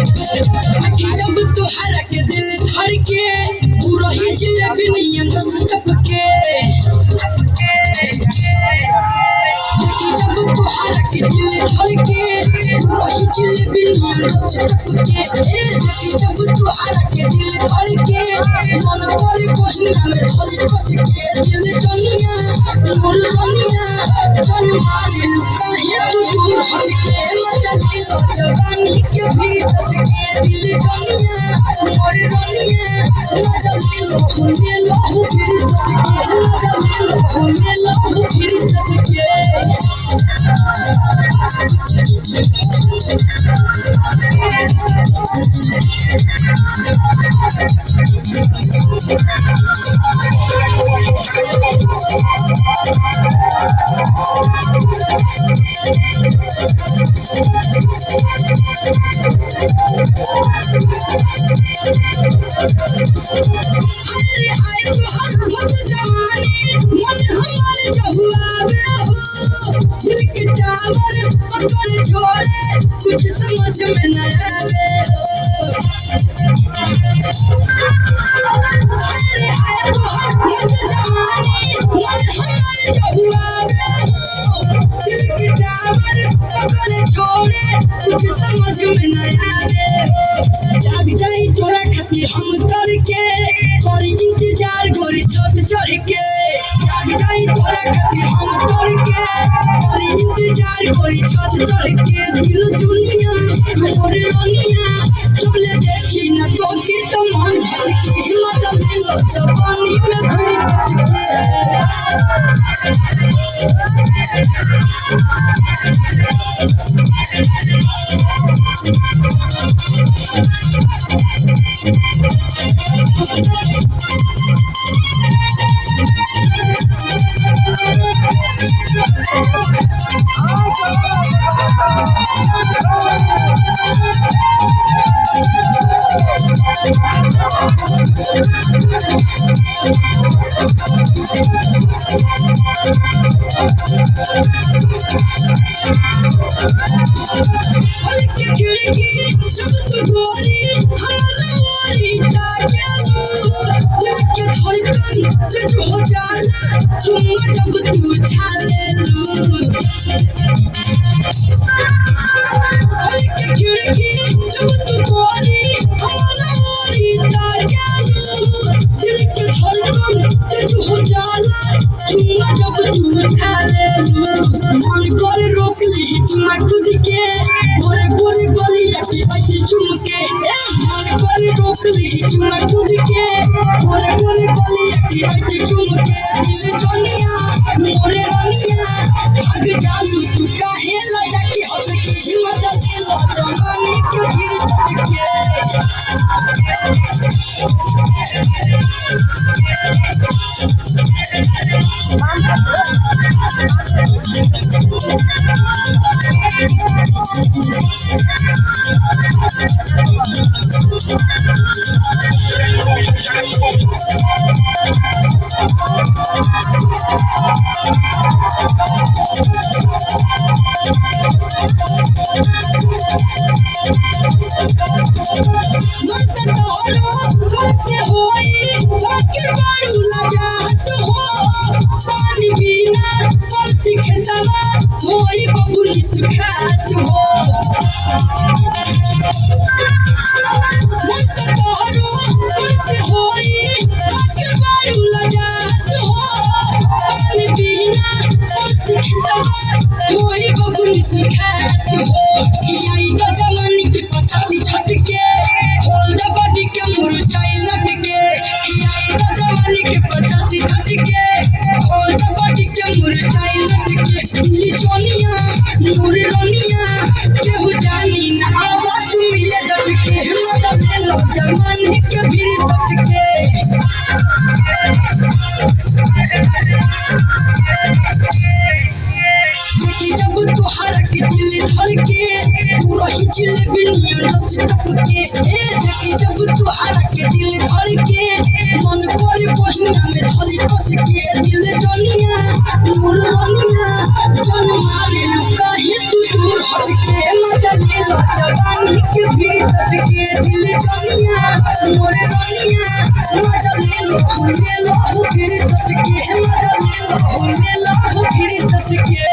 जब तुहरा के दिल धर के पूरा ही जिलेबी नियन रस टपके जब तुहरा के दिल धर के पूरा ही जिलेबी नियन रस टपके जब तुहरा के दिल धर के मन करे पहिना में धल कस के दिल जनिया मोर रनिया जन मारे लुका है तू दूर हट के मजा दिल जवानी के भी सच के दिल जनिया मोर रनिया मजा दिल भूले लहू फिर सच के मजा दिल भूले लहू फिर सच के कुछ समझ में न आवे कुछ समझ में न आवे जाग जाई तोरा खातिर हम तर के तोरी इंतजार गोरी छत चढ़ के जाग जाई तोरा खातिर हम तर के तोरी इंतजार गोरी छत चढ़ के दिल दुनिया मोर रनिया जब ले देखी न तो की तो मन भर के हिम्मत दिल जवानी में घुरी सकते खिड़की जब तू गोरी हमारा वाली ताकेलू के धड़कन जब हो जाला चुम्मा जब तू छालेलू खिड़की जब तू गोरी हमारा वाली ताकेलू के धड़कन जब हो जाला चुम्मा जब तू छालेलू मन करे रोक ली चुम्मा खुद के गोरे गोरे गलिया की बैठी चुमके मन करे रोक ली चुम्मा खुद के गोरे गोरे गलिया की बैठी चुमके दिल जनिया मोरे रनिया भाग जालू तू काहे लजा के हंस के हिम्मत दिल जवानी के फिर सबके Mooi babu ni sikhat ho, kiai da jalan ni pachasi chhat video टपके देखी जब तुहारा के दिल धर के मन करे पहिना में धली कस के दिल जनिया मोर रनिया जन मारे लुका है तू दूर हट के मजा ले लो जवानी के भी सट के दिल जनिया मोर रनिया मजा ले लो फिर सट के मजा ले लो फिर सट के